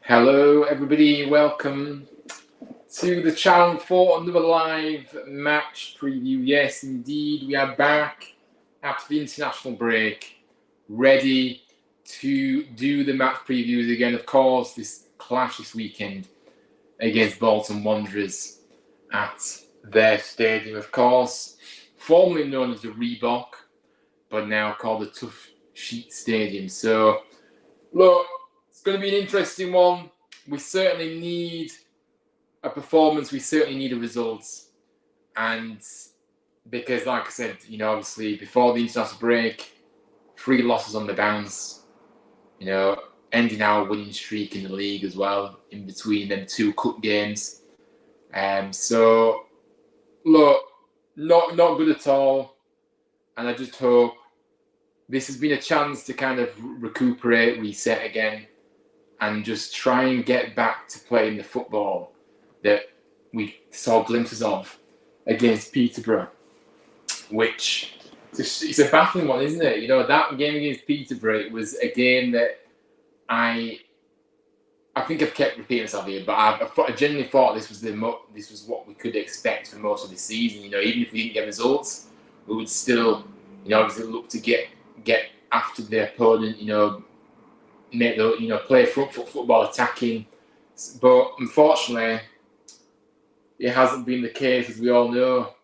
Hello everybody, welcome to the channel for another live match preview. Yes indeed, we are back after the international break, ready to do the match previews again. Of course, this clash this weekend against Bolton Wanderers at their stadium, of course, formerly known as the Reebok, but now called the Toughsheet Stadium. So, look, it's going to be an interesting one. We certainly need a performance. We certainly need a result. And because, like I said, obviously before the international break, 3 losses on the bounce, ending our winning streak in the league as well, in between them 2 cup games. So, look, not good at all. And I just hope this has been a chance to kind of recuperate, reset again, and just try and get back to playing the football that we saw glimpses of against Peterborough, which it's a baffling one, isn't it? That game against Peterborough was a game that I think I've kept repeating myself here, but I genuinely thought this was what we could expect for most of the season. Even if we didn't get results, we would still, obviously look to get after the opponent, make the play front foot football, attacking. But unfortunately, it hasn't been the case, as we all know.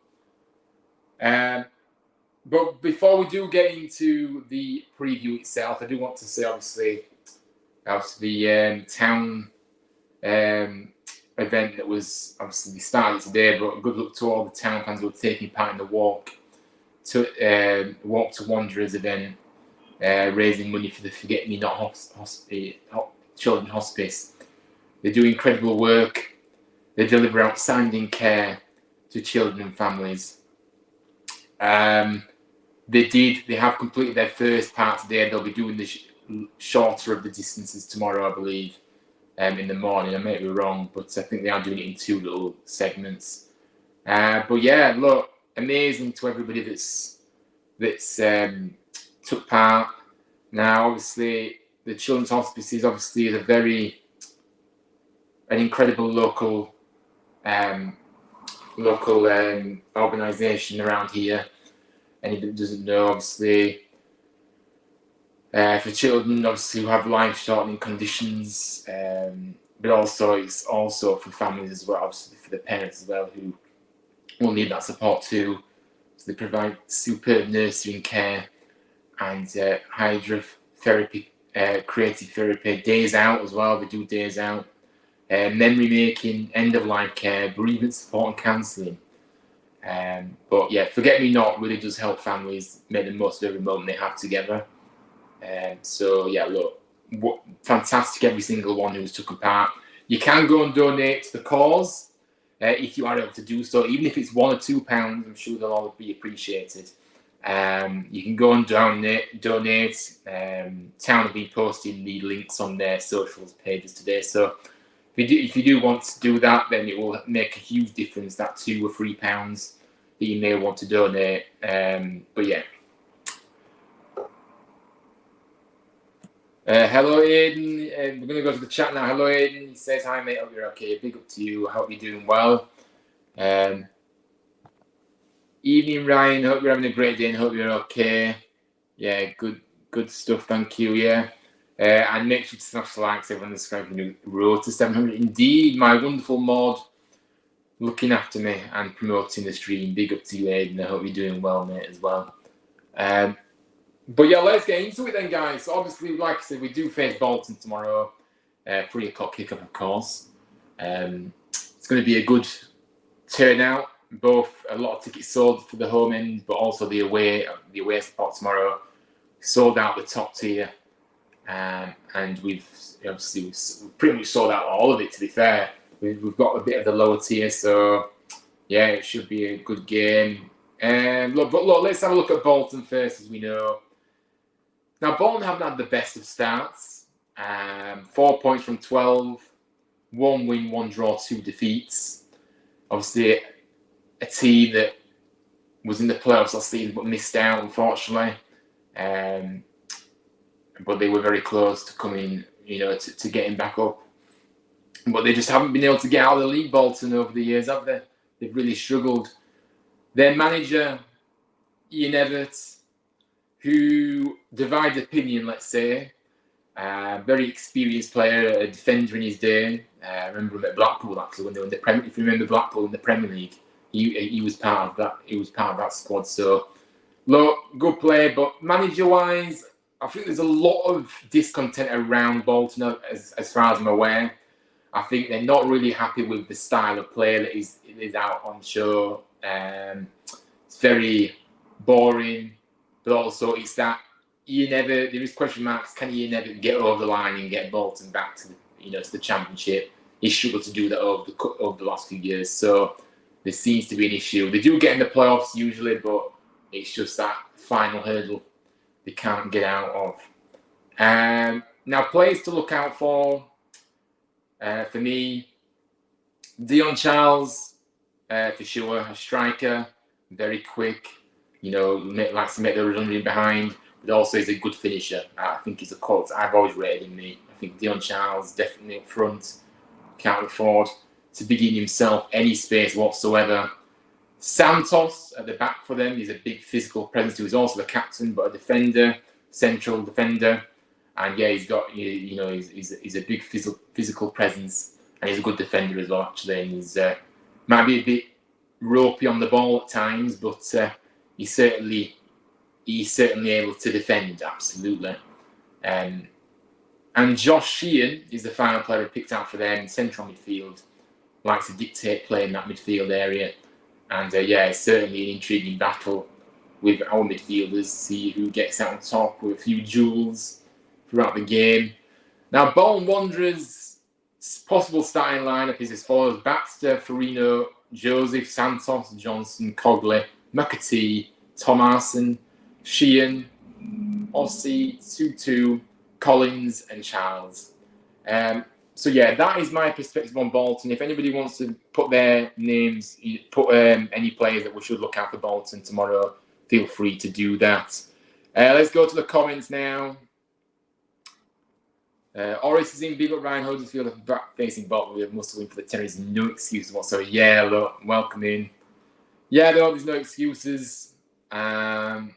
But before we do get into the preview itself, I do want to say, obviously the town event that was obviously started today. But good luck to all the town fans who are taking part in the walk to Wanderers event. Raising money for the Forget Me Not Children's Hospice. They do incredible work. They deliver outstanding care to children and families. They have completed their first part today. They'll be doing the shorter of the distances tomorrow, I believe, in the morning. I may be wrong, but I think they are doing it in 2 little segments. But yeah, look, amazing to everybody that's took part. Now, obviously, the Children's Hospice is obviously an incredible local organisation around here. Anybody that doesn't know, obviously, for children, obviously, who have life-shortening conditions, but also it's also for families as well, obviously for the parents as well, who will need that support too. So they provide superb nursery and care, and hydrotherapy, creative therapy, days out as well. They do days out, memory making, end of life care, bereavement support and counselling. But yeah, Forget Me Not really does help families make the most of every moment they have together. So yeah, look, fantastic every single one who's taken part. You can go and donate to the cause if you are able to do so, even if it's £1 or £2. I'm sure they'll all be appreciated. You can go and donate. Town have been posting the links on their socials pages today. So if you do want to do that, then it will make a huge difference, that £2 or £3 that you may want to donate. But yeah. Hello Aidan, we're going to go to the chat now. Hello Aidan, he says, hi mate, hope you're okay. Big up to you, I hope you're doing well. Evening Ryan, hope you're having a great day and hope you're okay. Yeah, good stuff, thank you, yeah. And make sure to smash the likes, everyone that's subscribing to Road to 700. Indeed, my wonderful mod looking after me and promoting the stream. Big up to you Aidan, I hope you're doing well mate as well. But yeah, let's get into it then, guys. So obviously, like I said, we do face Bolton tomorrow, 3 o'clock kickoff, of course. It's going to be a good turnout. Both a lot of tickets sold for the home end, but also the away spot tomorrow. Sold out the top tier, and we've pretty much sold out all of it. To be fair, we've got a bit of the lower tier, so yeah, it should be a good game. Look, let's have a look at Bolton first, as we know. Now, Bolton haven't had the best of starts. 4 points from 12, 1 win, 1 draw, 2 defeats. Obviously, a team that was in the playoffs last season but missed out, unfortunately. But they were very close to coming, to getting back up. But they just haven't been able to get out of the league, Bolton, over the years, have they? They've really struggled. Their manager, Ian Evatt, who divides opinion, let's say, very experienced player, a defender in his day. I remember him at Blackpool, actually, when they were in the Premier. If you remember Blackpool in the Premier League, he was part of that. He was part of that squad. So, look, good player, but manager-wise, I think there's a lot of discontent around Bolton, as far as I'm aware. I think they're not really happy with the style of play that is out on show. It's very boring, but also it's that there is question marks. Can Ian Evatt get over the line and get Bolton back to the Championship? He struggled to do that over the last few years. So there seems to be an issue. They do get in the playoffs usually, but it's just that final hurdle they can't get out of. Now, players to look out for me, Dion Charles, for sure, a striker, very quick, likes to make the run in behind, but also is a good finisher. I think he's a quality. I've always rated him. I think Dion Charles definitely up front, can't afford to begin himself any space whatsoever. Santos at the back for them is a big physical presence. He was also the captain, but a defender, central defender. And yeah, he's got, he's a big physical presence, and he's a good defender as well, actually. And he's might be a bit ropey on the ball at times, but he's certainly able to defend, absolutely. And Josh Sheehan is the final player I picked out for them, central midfield. Likes to dictate play in that midfield area. And it's certainly an intriguing battle with our midfielders, see who gets out on top with a few duels throughout the game. Now, Bolton Wanderers' possible starting lineup is as follows: Baxter, Farino, Joseph, Santos, Johnson, Cogley, McAtee, Thomason, Sheehan, Ossie, Tutu, Collins, and Charles. So that is my perspective on Bolton. If anybody wants to put their names, any players that we should look out for Bolton tomorrow, feel free to do that. Let's go to the comments now. Oris is in, big up Ryan Huddersfield, back facing Bolton. We have must win for the Teneries, no excuses whatsoever. Yeah, look, welcome in. Yeah, there's no excuses. And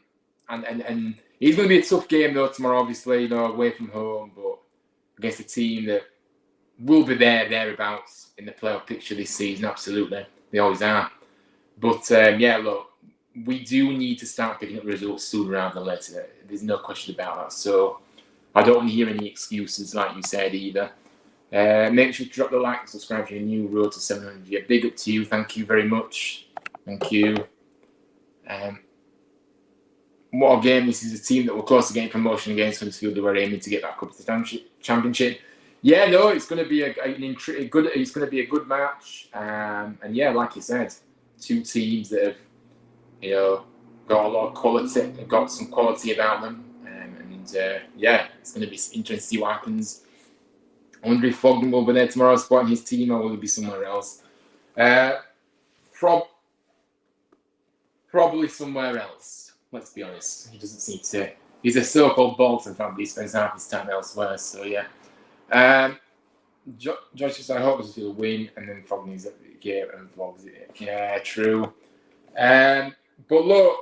it's going to be a tough game though tomorrow, obviously, away from home, but against a team that will be thereabouts in the playoff picture this season. Absolutely, they always are. But look, we do need to start picking up results sooner rather than later. There's no question about that. So I don't want to hear any excuses, like you said, either. Make sure to drop the like and subscribe to your new road to 700. Yeah, big up to you. Thank you very much. Thank you. What a game. This is a team that were close to getting promotion against Huddersfield. They were aiming to get back up to the Championship. Yeah, no, it's going to be it's going to be a good match. And yeah, like you said, two teams that have, got a lot of quality, got some quality about them. It's going to be interesting to see what happens. I wonder if Fogden will be there tomorrow supporting his team, or will he be somewhere else? Probably somewhere else. Let's be honest. He doesn't seem to. He's a so-called Bolton fan, but he spends half his time elsewhere. So yeah. Josh says, I hope he'll win, and then Fogden is at the game and vlogs it. Yeah, true. But look,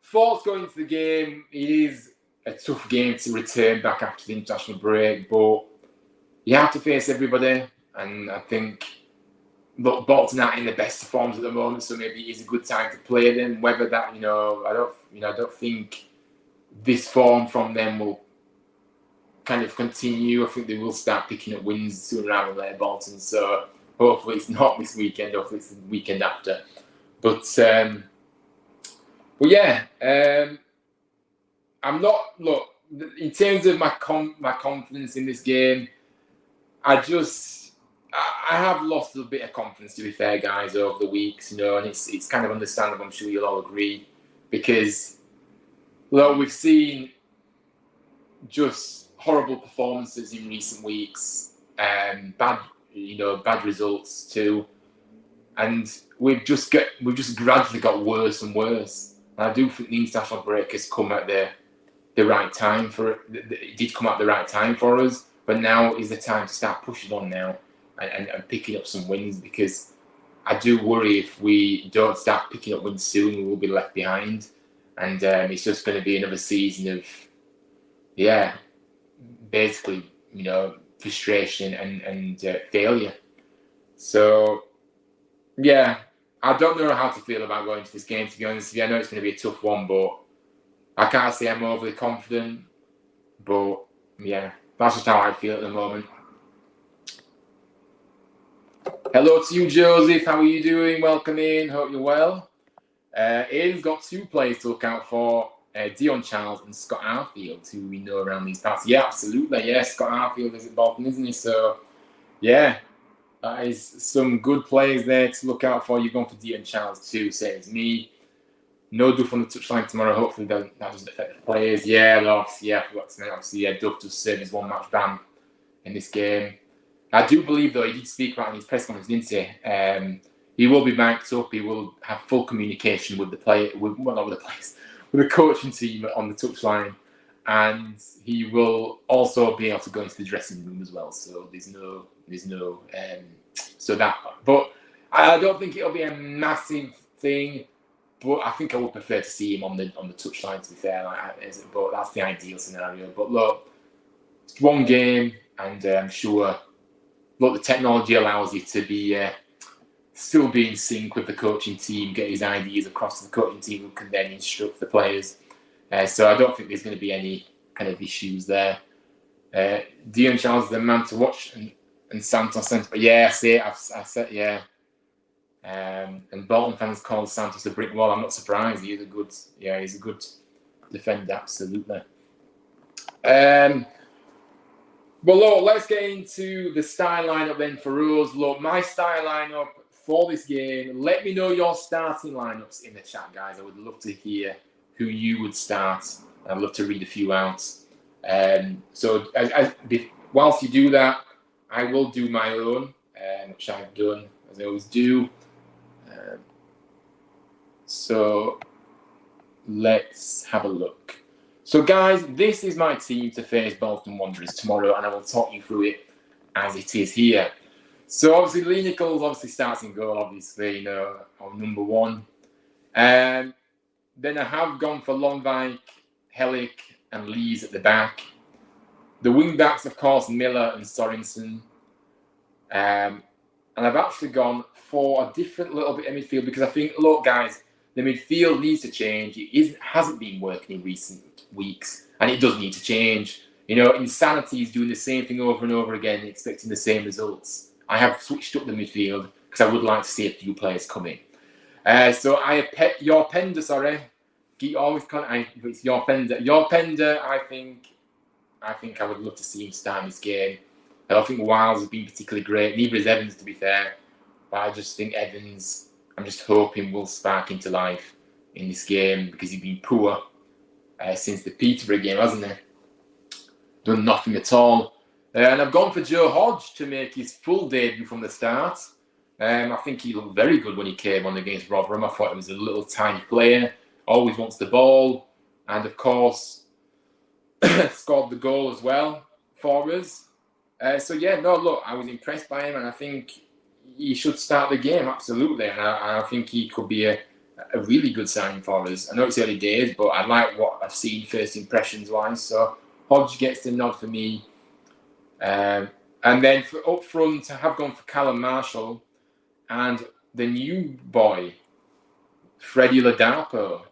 thoughts going into the game. It is a tough game to return back after the international break, but you have to face everybody, and I think Bolton aren't in the best forms at the moment, so maybe it's a good time to play them. Whether that, I don't think this form from them will kind of continue. I think they will start picking up wins sooner rather than later, Bolton. So hopefully it's not this weekend, hopefully it's the weekend after. But I'm not, look, in terms of my confidence in this game, I I have lost a bit of confidence, to be fair, guys, over the weeks, and it's kind of understandable. I'm sure you'll all agree, because look, we've seen just horrible performances in recent weeks, bad results too, and we've just gradually got worse and worse. And I do think the international break has come at the right time for it. It did come at the right time for us, but now is the time to start pushing on now and picking up some wins, because I do worry if we don't start picking up wins soon, we will be left behind, and it's just going to be another season of basically frustration and failure. So I don't know how to feel about going to this game, to be honest with you. I know it's going to be a tough one, but I can't say I'm overly confident. But that's just how I feel at the moment. Hello to you, Joseph. How are you doing? Welcome in. Hope you're well. Ian's got 2 players to look out for. Dion Charles and Scott Arfield, who we know around these parts. Yeah, absolutely. Yeah, Scott Arfield is at Bolton, isn't he? So, that is some good players there to look out for. You're going for Dion Charles too, same as me. No Duff on the touchline tomorrow. Hopefully that doesn't affect the players. I forgot to mention. Obviously, Duff does serve his 1-match ban in this game. I do believe, though, he did speak about in his press conference, didn't he? He will be mic'd up. He will have full communication with the coaching team on the touchline, and he will also be able to go into the dressing room as well. So but I don't think it'll be a massive thing. But I think I would prefer to see him on the touchline, to be fair. But that's the ideal scenario. But look, it's one game, and I'm sure. Look, the technology allows you to be still be in sync with the coaching team, get his ideas across to the coaching team, who can then instruct the players. So I don't think there's going to be any kind of issues there. Dion Charles is the man to watch, and Santos. I see it. I said. And Bolton fans call Santos a brick wall. I'm not surprised. He's a good defender, absolutely. But look, let's get into the style lineup then for us. Look, my style lineup for this game. Let me know your starting lineups in the chat, guys. I would love to hear who you would start. I'd love to read a few out. So whilst you do that, I will do my own, which I've done as I always do. So let's have a look. So guys, this is my team to face Bolton Wanderers tomorrow, and I will talk you through it as it is here. So obviously Lee Nichols starts in goal, obviously, on number 1. Then I have gone for Longvik, Hellick and Lees at the back. The wing backs, of course, Miller and Sorensen. And I've actually gone for a different little bit of midfield, because I think, look, guys, the midfield needs to change. It hasn't been working in recent weeks, and it does need to change. Insanity is doing the same thing over and over again, expecting the same results. I have switched up the midfield because I would like to see a few players come in. So I have your Pender, sorry. It's your Pender. Your Pender, I think I would love to see him start this game. I don't think Wiles has been particularly great. Neither is Evans, to be fair. But I just think Evans, I'm just hoping, will spark into life in this game, because he's been poor since the Peterborough game, hasn't he? Done nothing at all. And I've gone for Joe Hodge to make his full debut from the start. I think he looked very good when he came on against Rotherham. I thought he was a little tiny player, always wants the ball, and of course scored the goal as well for us. I was impressed by him, and I think he should start the game, absolutely. And I think he could be a really good signing for us. I know it's early days, but I like what I've seen first impressions-wise. So Hodge gets the nod for me. And then for up front, I have gone for Callum Marshall and the new boy, Freddie Ladapo.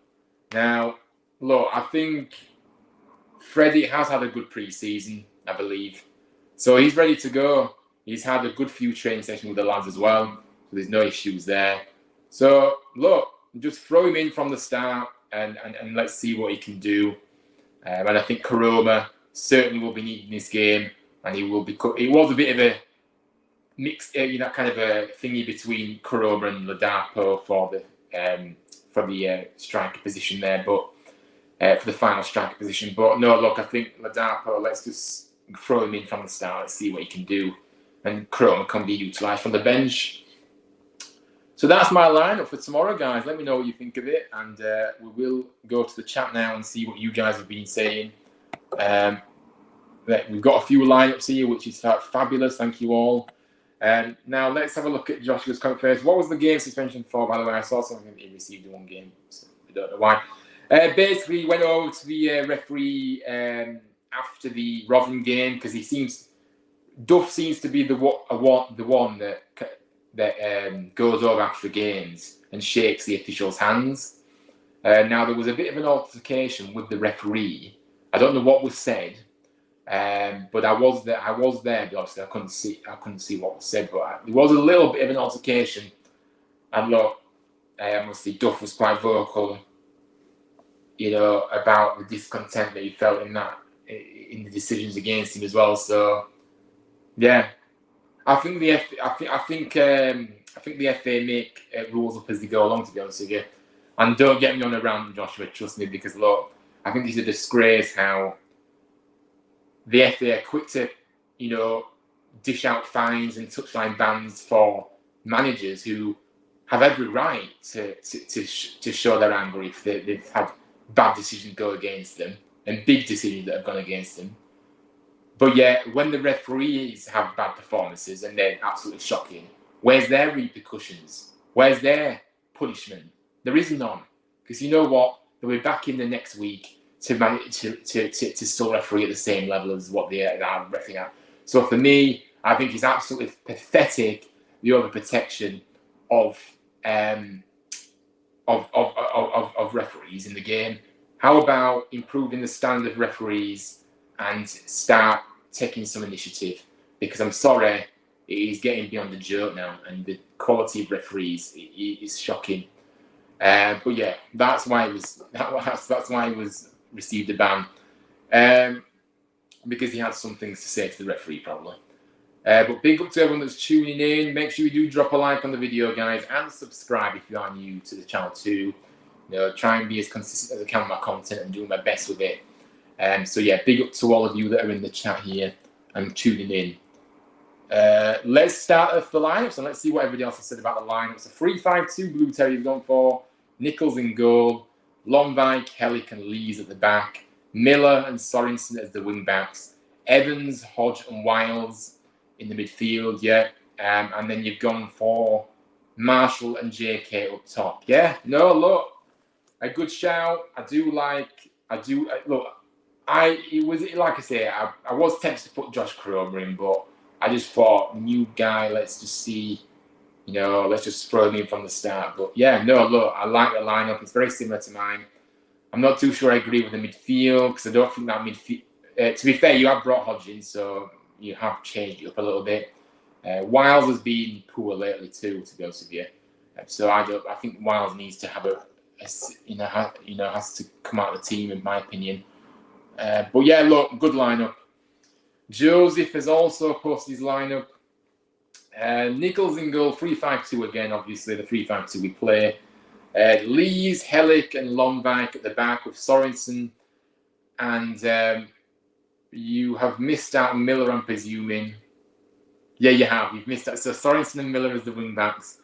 Now, look, I think Freddie has had a good pre-season, I believe. So he's ready to go. He's had a good few training sessions with the lads as well. So there's no issues there. So, look, just throw him in from the start and let's see what he can do. And I think Karoma certainly will be needing this game. And he will be. It was a bit of a mix, kind of a thingy between Kuroma and Ladapo for the striker position there, but for the final striker position. But no, look, I think Ladapo, let's just throw him in from the start. Let's see what he can do, and Kuroma can be utilised from the bench. So that's my lineup for tomorrow, guys. Let me know what you think of it, and we will go to the chat now and see what you guys have been saying. We've got a few lineups here, which is fabulous. Thank you all. Now let's have a look at Joshua's comment first. What was the game suspension for, by the way? I saw something that he received in one game, so I don't know why. Basically, went over to the referee after the Rotherham game because Duff seems to be the one that goes over after the games and shakes the official's hands. Now there was a bit of an altercation with the referee. I don't know what was said, but I was there. Obviously, I couldn't see what was said, but there was a little bit of an altercation. And look, obviously Duff was quite vocal, about the discontent that he felt in the decisions against him as well. So, yeah. I think the FA make rules up as they go along, to be honest with you. And don't get me on a rant, Joshua, trust me, because look, I think it's a disgrace how the FA are quick to, dish out fines and touchline bans for managers who have every right to show their anger if they've had bad decisions go against them and big decisions that have gone against them. But yeah, when the referees have bad performances and they're absolutely shocking, where's their repercussions? Where's their punishment? There is none. Because you know what? They'll be back in the next week to manage to still referee at the same level as what they are refereeing at. So for me, I think it's absolutely pathetic, the overprotection of referees in the game. How about improving the standard of referees and start taking some initiative? Because I'm sorry, it is getting beyond the joke now, and the quality of referees is shocking. But yeah, that's why he was received a ban, because he had some things to say to the referee probably. But big up to everyone that's tuning in. Make sure you do drop a like on the video, guys, and subscribe if you are new to the channel too. Try and be as consistent as I can with my content and doing my best with it. So yeah, big up to all of you that are in the chat here and tuning in. Let's start off the lineups and let's see what everybody else has said about the lineups. A 3-5-2 Blue Terriers gone for. Nichols in goal, Lomvik, Hellick and Lees at the back, Miller and Sorensen as the wing backs, Evans, Hodge and Wiles in the midfield, and then you've gone for Marshall and JK up top. Look, a good shout. I was tempted to put Josh Kuroma in, but I just thought, new guy, let's just see, let's just throw him in from the start. But look, I like the lineup. It's very similar to mine. I'm not too sure I agree with the midfield because I don't think that midfield. To be fair, you have brought Hodge in, so you have changed it up a little bit. Wiles has been poor lately too, to be honest with you. So I think Wiles needs to have has to come out of the team, in my opinion. But yeah, look, good lineup. Joseph has also posted his lineup. Nichols in goal, 3-5-2 again, obviously, the 3-5-2 we play. Lees, Hellick and Lomvik at the back with Sorensen. And you have missed out Miller, I'm presuming. Yeah, you have. You've missed out. So Sorensen and Miller as the wing backs.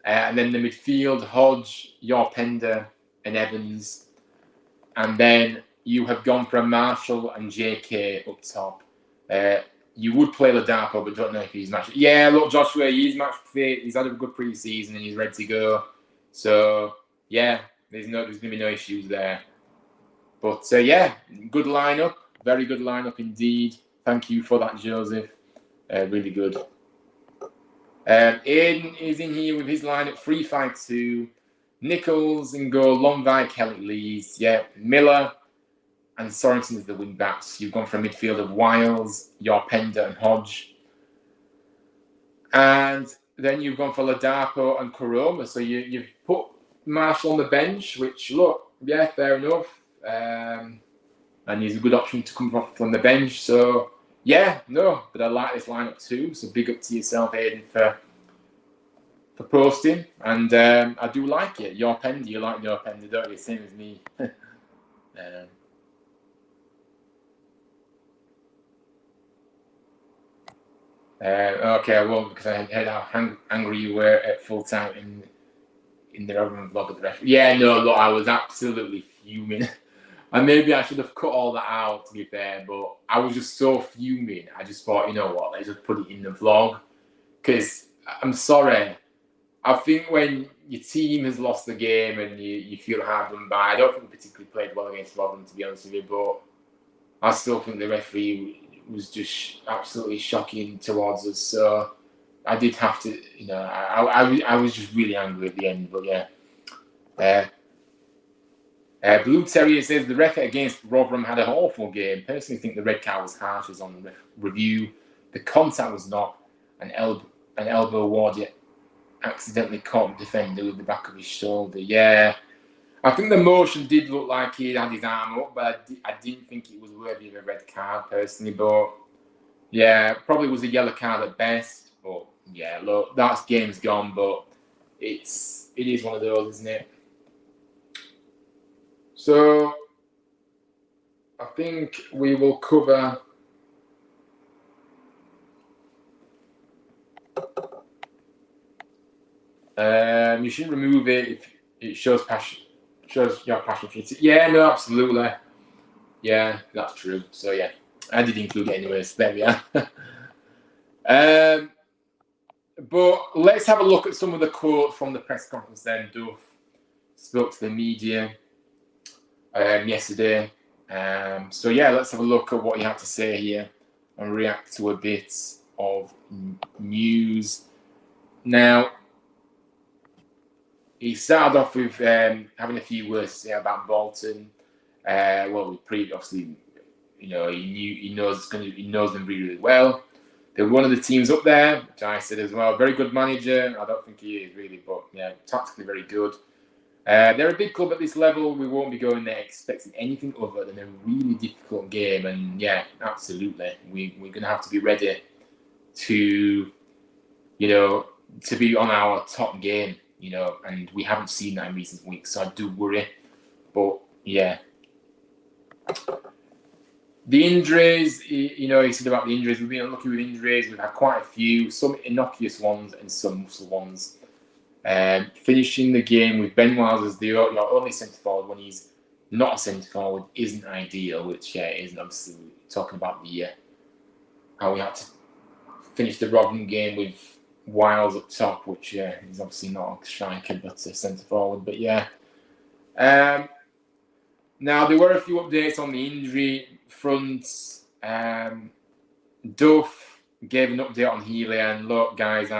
And then the midfield, Hodge, Yorpender and Evans. And then you have gone for a Marshall and JK up top. You would play Ladapo, but don't know if he's match. Yeah, look, Joshua, he's match fit. He's had a good pre-season and he's ready to go. So yeah, there's going to be no issues there. But good lineup, very good lineup indeed. Thank you for that, Joseph. Really good. Aiden is in here with his lineup, 3-5-2. Nichols in goal, Lomvik, Hellick, Lees. Miller and Sorensen is the wing backs. You've gone for a midfield of Wiles, Yorpender and Hodge. And then you've gone for Ladapo and Kuroma. So you've put Marshall on the bench, which, look, fair enough. And he's a good option to come off from the bench. So Yeah, no, but I like this lineup too. So big up to yourself, Aidan, for posting, and I do like it. Your pen, you like your pen, don't you? Same as me. um, okay, I won't because I heard how angry you were at full time in the relevant vlog of the referee. Yeah, no, look, I was absolutely fuming. And maybe I should have cut all that out, to be fair, but I was just so fuming. I just thought, you know what, let's just put it in the vlog. Because I'm sorry, I think when your team has lost the game and you feel hard done by, I don't think we particularly played well against Rotherham, to be honest with you, but I still think the referee was just absolutely shocking towards us. So I did have to, you know, I was just really angry at the end, but yeah. Blue Terrier says the ref against Rotherham had an awful game. Personally, think the red card was harsh as on the review. The contact was not an elbow. Wardy accidentally caught the defender with the back of his shoulder. Yeah, I think the motion did look like he had his arm up, but I didn't think it was worthy of a red card personally. But yeah, probably was a yellow card at best. But yeah, look, that game's gone. But it is one of those, isn't it? So I think we will cover you shouldn't remove it if it shows your passion for it. Yeah, no, absolutely. Yeah, that's true. So yeah, I did include it anyway, so there we are. But let's have a look at some of the quotes from the press conference then. Duff spoke to the media yesterday. So yeah, let's have a look at what he had to say here and react to a bit of news. Now, he started off with having a few words to say about Bolton. Well, obviously, you know, he knows them really, really well. They're one of the teams up there, which I said as well. Very good manager. I don't think he is really, but yeah, tactically very good. They're a big club at this level. We won't be going there expecting anything other than a really difficult game. And yeah, absolutely, we're going to have to be ready to, you know, to be on our top game. You know, and we haven't seen that in recent weeks, so I do worry. But yeah, the injuries, you know, he said about the injuries. We've been unlucky with injuries. We've had quite a few, some innocuous ones and some muscle ones. Finishing the game with Ben Wiles as your only centre forward when he's not a centre forward isn't ideal. Which yeah, isn't obviously talking about the how we had to finish the Rotherham game with Wiles up top, which yeah, he's obviously not a striker but a centre forward. But yeah, now there were a few updates on the injury front. Duff gave an update on Healy, and look, guys,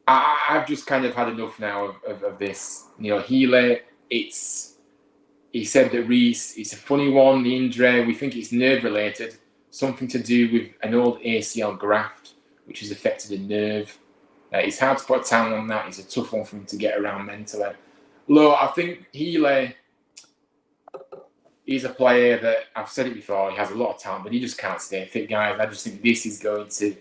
I've just kind of had enough now of this. You know, Healy, he said that Reece, it's a funny one, the injury. We think it's nerve related, something to do with an old ACL graft, which has affected a nerve. It's hard to put a time on that. It's a tough one for him to get around mentally. Look, I think Healy is a player that, I've said it before, he has a lot of talent, but he just can't stay fit, guys. I just think this is going to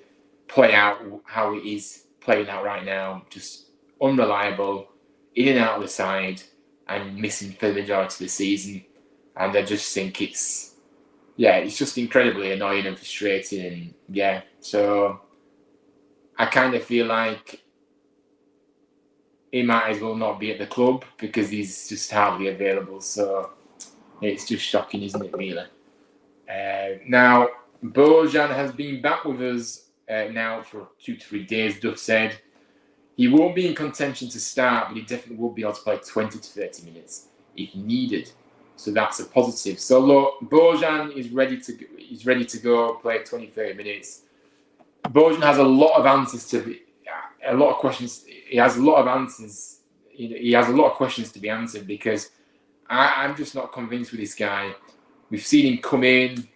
play out how it is playing out right now. Just unreliable, in and out of the side, and missing for the majority of the season. And I just think it's just incredibly annoying and frustrating. And yeah, so I kind of feel like he might as well not be at the club because he's just hardly available. So it's just shocking, isn't it, really? Now, Bojan has been back with us now for 2 to 3 days, Duff said. He won't be in contention to start, but he definitely will be able to play 20 to 30 minutes if needed. So that's a positive. So look, Bojan is ready to go play 20, 30 minutes. Bojan has a lot of answers to a lot of questions. He has a lot of answers. He has a lot of questions to be answered because I'm just not convinced with this guy. We've seen him come in,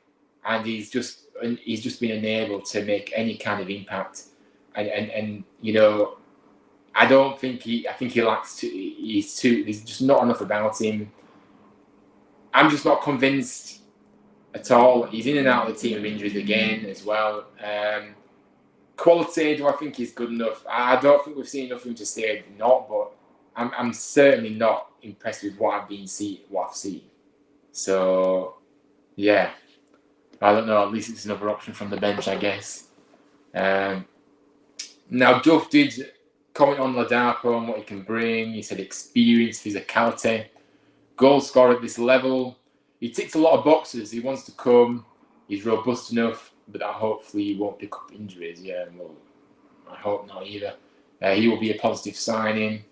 and he's just been unable to make any kind of impact. And you know, I think he lacks. There's just not enough about him. I'm just not convinced at all. He's in and out of the team of injuries again as well. Quality, do I think he's good enough? I don't think we've seen enough of him to say not, but I'm certainly not impressed with what I've seen. So, yeah, I don't know. At least it's another option from the bench, I guess. Now, Duff did comment on Ladapo and what he can bring. He said experience, physicality, goal scorer at this level. He ticks a lot of boxes. He wants to come. He's robust enough, but hopefully he won't pick up injuries. Yeah, well, I hope not either. He will be a positive signing.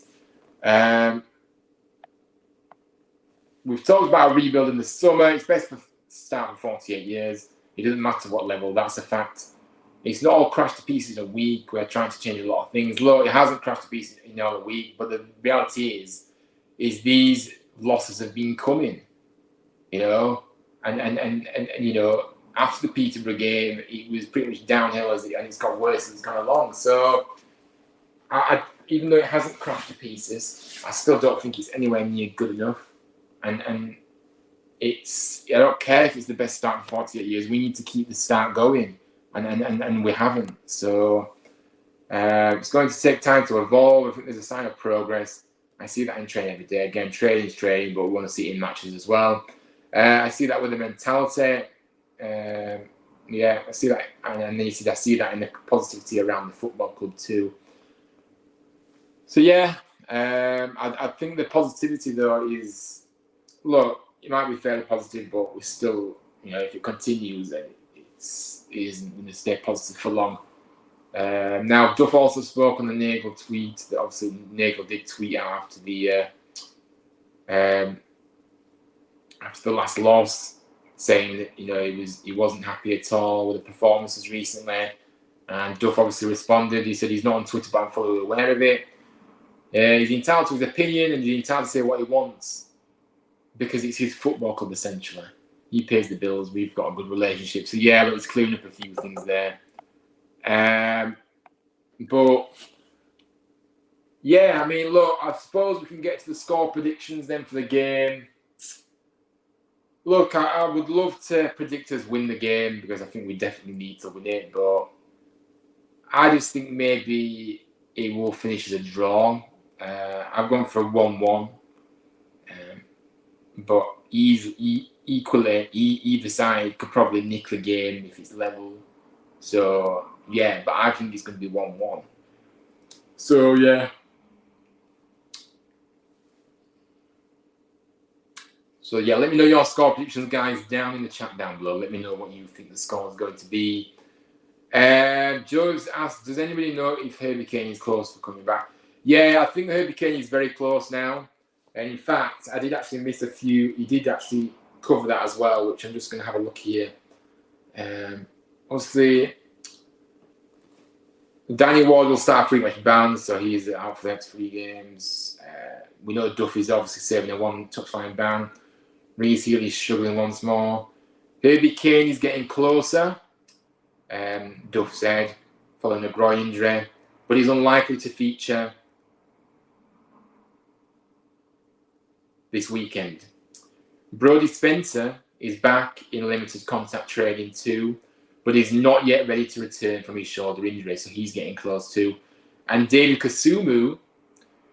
We've talked about rebuilding the summer. It's best for start for 48 years. It doesn't matter what level. That's a fact. It's not all crashed to pieces in a week. We're trying to change a lot of things. Look, it hasn't crashed to pieces in a week, but the reality is these losses have been coming, you know, and you know, after the Peterborough game, it was pretty much downhill and it's got worse as it's gone along. So, I even though it hasn't crashed to pieces, I still don't think it's anywhere near good enough. And it's, I don't care if it's the best start in 48 years. We need to keep the start going, and we haven't. So it's going to take time to evolve. I think there's a sign of progress. I see that in training every day. Again, training is training, but we want to see it in matches as well. I see that with the mentality. Yeah, I see that, and I see that in the positivity around the football club too. So yeah, I think the positivity though is, look, it might be fairly positive, but we're still, you know, if it continues, then it isn't going to stay positive for long. Now, Duff also spoke on the Nagel tweet that obviously Nagel did tweet out after the last loss, saying that, you know, he wasn't happy at all with the performances recently, and Duff obviously responded. He said he's not on Twitter, but I'm fully aware of it. He's entitled to his opinion, and he's entitled to say what he wants because it's his football club essentially. He pays the bills. We've got a good relationship, so yeah, let's clean up a few things there. But yeah, I mean, look, I suppose we can get to the score predictions then for the game. Look, I would love to predict us win the game because I think we definitely need to win it, but I just think maybe it will finish as a draw. I've gone for a 1-1, but equally, either side could probably nick the game if it's level. So yeah, but I think it's going to be 1-1. So yeah. So yeah, let me know your score predictions, guys, down in the chat down below. Let me know what you think the score is going to be. Joe's asked, does anybody know if Herbie Kane is close for coming back? Yeah, I think Herbie Kane is very close now. And in fact, I did actually miss a few. He did actually cover that as well, which I'm just going to have a look here. Obviously, Danny Ward will start pretty much banned, so he's out for the next 3 games. We know Duffy's obviously serving a 1 touchline ban. Reece Healy's struggling once more. Herbie Kane is getting closer, Duff said, following a groin injury, but he's unlikely to feature this weekend. Brodie Spencer is back in limited contact training too, but he's not yet ready to return from his shoulder injury, so he's getting close too. And David Kasumu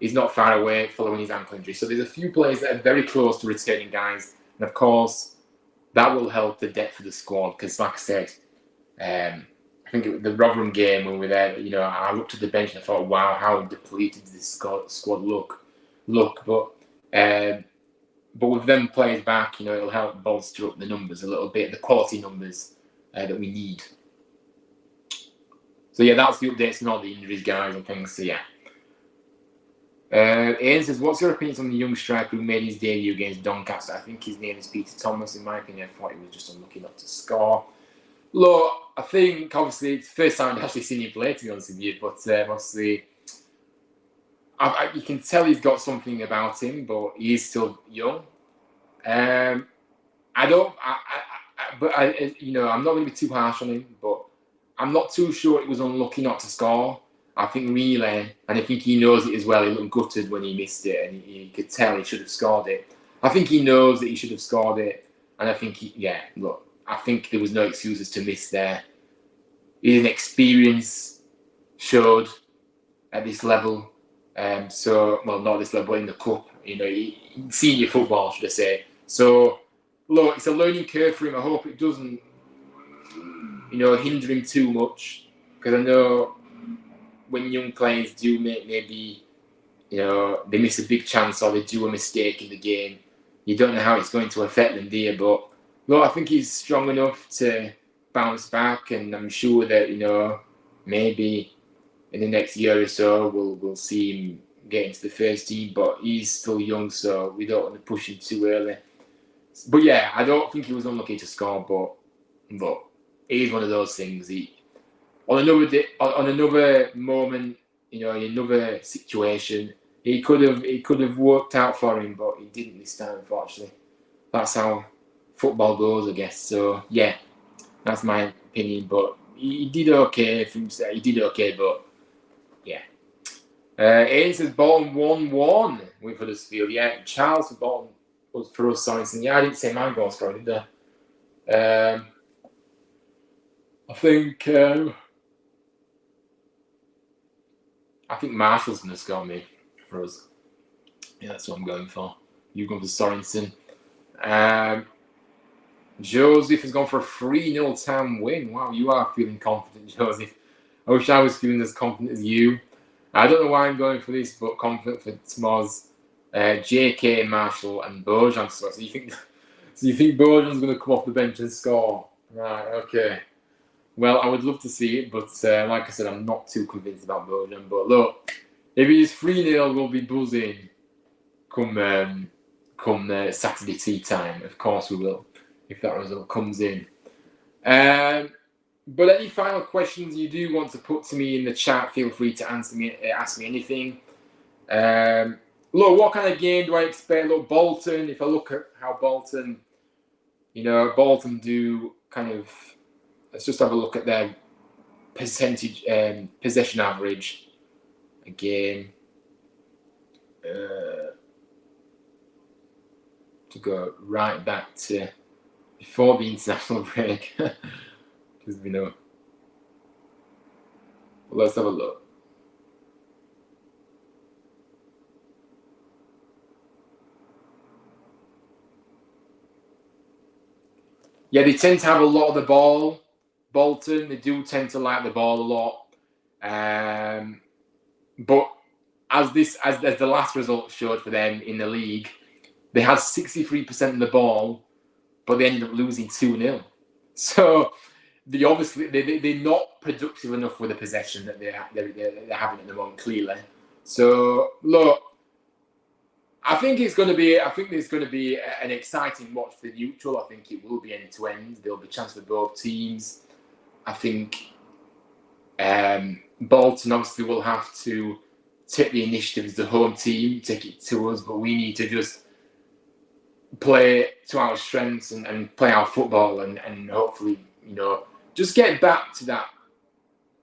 is not far away following his ankle injury. So there's a few players that are very close to returning, guys. And of course, that will help the depth of the squad because, like I said, I think the Rotherham game when we were there, you know, I looked at the bench and I thought, wow, how depleted does this squad look. But with them players back, you know, it'll help bolster up the numbers a little bit, the quality numbers that we need. So yeah, that's the updates and all the injuries, guys, and things. So yeah. Ian says, what's your opinion on the young striker who made his debut against Doncaster? I think his name is Peter Thomas. In my opinion, I thought he was just unlucky not to score. Look, I think obviously it's the first time I've actually seen him play, to be honest with you, but obviously you can tell he's got something about him, but he is still young. I'm not going to be too harsh on him, but I'm not too sure it was unlucky not to score. I think really, and I think he knows it as well, he looked gutted when he missed it, and you could tell he should have scored it. I think he knows that he should have scored it, and I think, I think there was no excuses to miss there. His experience showed at this level. Not this level, but in the cup, senior football, should I say. So, look, it's a learning curve for him. I hope it doesn't, hinder him too much. Because I know when young players do make maybe, they miss a big chance or they do a mistake in the game, you don't know how it's going to affect them, do you? But, look, I think he's strong enough to bounce back, and I'm sure that, maybe in the next year or so, we'll see him get into the first team, but he's still young, so we don't want to push him too early. But yeah, I don't think he was unlucky to score, but it is one of those things. On another moment, in another situation, it could have worked out for him, but he didn't this time, unfortunately. That's how football goes, I guess. So yeah, that's my opinion. But he did okay. He did okay, but yeah. Ian says Bolton 1-1 with Huddersfield. Yeah, Charles for Bolton was for us, Sorensen. Yeah, I didn't say my goal scorer, did I? I think Marshall's going to score me for us. Yeah, that's what I'm going for. You've gone for Sorensen. Joseph has gone for a 3-0 Town win. Wow, you are feeling confident, Joseph. I wish I was feeling as confident as you. I don't know why I'm going for this, but confident for tomorrow's JK, Marshall, and Bojan. So you think Bojan's going to come off the bench and score? Right, okay. Well, I would love to see it, but like I said, I'm not too convinced about Bojan. But look, if it is 3-0, we'll be buzzing come Saturday tea time. Of course we will, if that result comes in. But any final questions you do want to put to me in the chat, feel free to ask me anything. Look, what kind of game do I expect? Look, Bolton, if I look at how Bolton do kind of, let's just have a look at their percentage, possession average again. To go right back to before the international break. Because we know. Well, let's have a look. Yeah, they tend to have a lot of the ball. Bolton, they do tend to like the ball a lot. But as the last result showed for them in the league, they had 63% of the ball, but they ended up losing 2-0. So they're not productive enough with the possession that they're having at the moment, clearly. So look, I think there's going to be an exciting watch for the neutral. I think it will be end to end. There'll be a chance for both teams. I think Bolton obviously will have to take the initiative as the home team, take it to us, but we need to just play to our strengths and play our football and hopefully, just get back to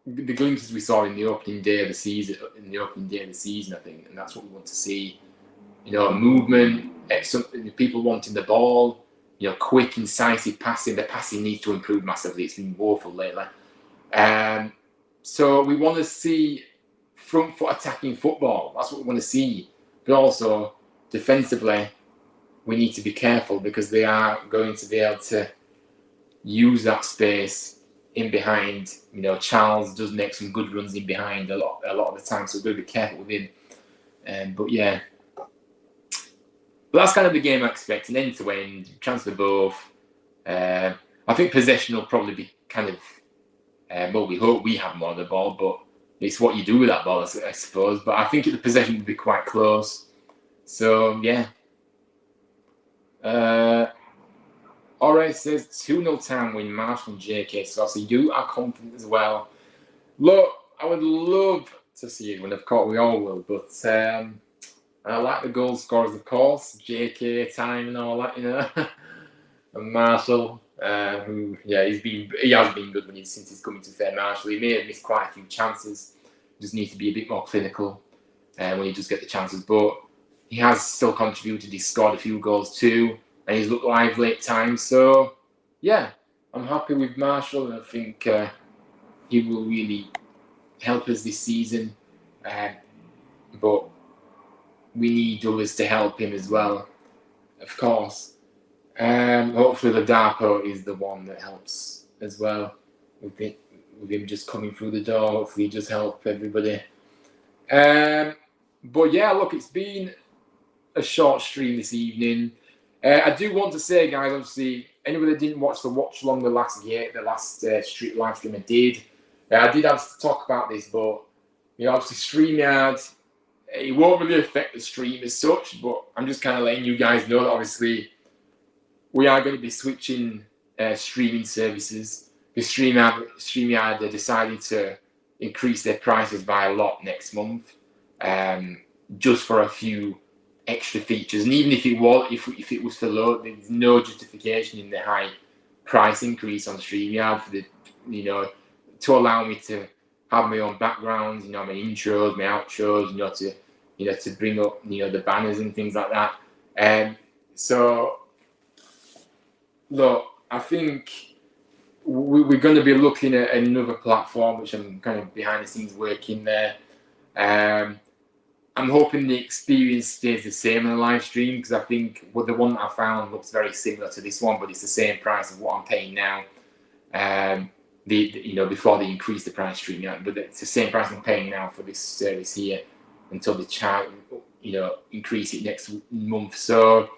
the glimpses we saw in the opening day of the season, I think, and that's what we want to see. Movement, people wanting the ball, quick, incisive passing. The passing needs to improve massively. It's been woeful lately. So we want to see front foot attacking football. That's what we want to see. But also, defensively, we need to be careful because they are going to be able to use that space in behind. Charles does make some good runs in behind a lot of the time, so we've got to be careful with him. But yeah. But that's kind of the game I expect, an end-to-end, chance for both. I think possession will probably be kind of, we hope we have more of the ball, but it's what you do with that ball, I suppose. But I think the possession will be quite close. So, yeah. Ore says 2-0 Town win, Marshall and JK. So you are confident as well. Look, I would love to see it win. Of course, we all will. But I like the goal scorers, of course. JK time and all that, And Marshall, who, he has been good since he's come into fair Marshall. He may have missed quite a few chances. Just needs to be a bit more clinical when he does get the chances. But he has still contributed. He's scored a few goals too. And he's looked lively at times. So, yeah. I'm happy with Marshall, and I think he will really help us this season. But we need others to help him as well, of course. Hopefully the Darpo is the one that helps as well with him just coming through the door. Hopefully just help everybody. But yeah, look, it's been a short stream this evening. I do want to say, guys, obviously, anybody that didn't watch the watch along the last street live stream I did have to talk about this, but obviously StreamYard, it won't really affect the stream as such, but I'm just kind of letting you guys know that obviously we are going to be switching streaming services. Because StreamYard decided to increase their prices by a lot next month, just for a few extra features. And even if it was for low, there's no justification in the high price increase on StreamYard for to allow me to have my own backgrounds, my intros, my outros, to bring up the banners and things like that. So look, I think we're going to be looking at another platform, which I'm kind of behind the scenes working there. I'm hoping the experience stays the same in the live stream, because I think the one that I found looks very similar to this one, but it's the same price of what I'm paying now. Before they increase the price stream, but it's the same price I'm paying now for this service here until they increase it next month. So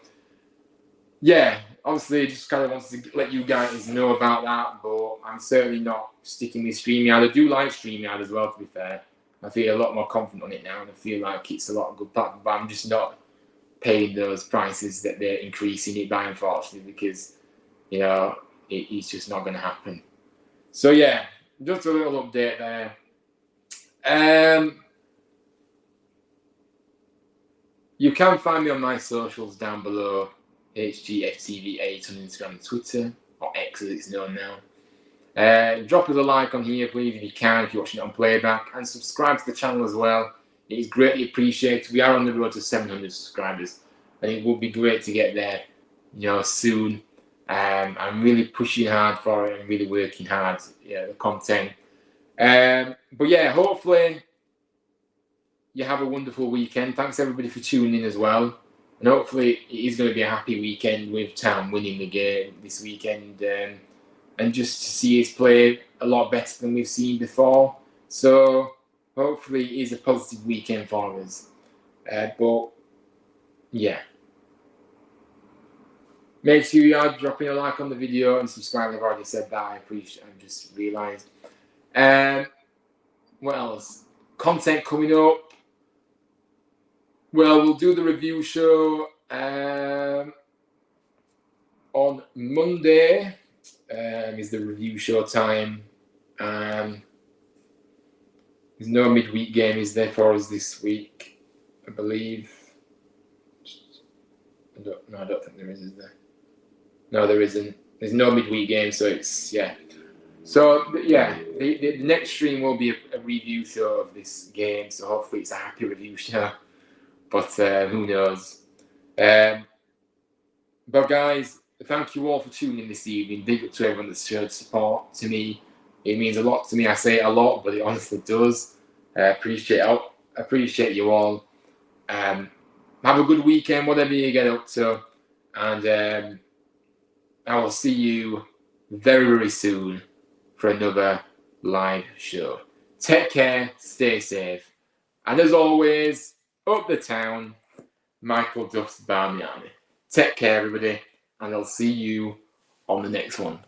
yeah, obviously just kind of wanted to let you guys know about that, but I'm certainly not sticking with StreamYard. I do like StreamYard as well, to be fair. I feel a lot more confident on it now, and I feel like it's a lot of good platform, but I'm just not paying those prices that they're increasing it by, unfortunately, because it's just not going to happen. So yeah, just a little update there. You can find me on my socials down below, HGFTV8 on Instagram and Twitter, or X as it's known now. Drop us a like on here, please, if you can, if you're watching it on playback, and subscribe to the channel as well. It is greatly appreciated. We are on the road to 700 subscribers, and it would be great to get there, soon. I'm really pushing hard for it and really working hard, the content. But yeah, hopefully you have a wonderful weekend. Thanks everybody for tuning in as well. And hopefully it is going to be a happy weekend with Town winning the game this weekend. And just to see us play a lot better than we've seen before. So hopefully it is a positive weekend for us. But yeah. Make sure you are dropping a like on the video and subscribe. I've already said that. I just realised. What else? Content coming up. Well, we'll do the review show on Monday. Is the review show time. There's no midweek game, is there, for us this week? I believe. I don't think there is there? No, there isn't. There's no midweek game, so it's, yeah. So, yeah, the next stream will be a review show of this game, so hopefully it's a happy review show. But who knows? But guys, thank you all for tuning in this evening. Big up to everyone that's showed support to me. It means a lot to me. I say it a lot, but it honestly does. I appreciate you all. Have a good weekend, whatever you get up to. And I will see you very, very soon for another live show. Take care, stay safe. And as always, up the town, Michael Duffs, Barmy Army. Take care, everybody, and I'll see you on the next one.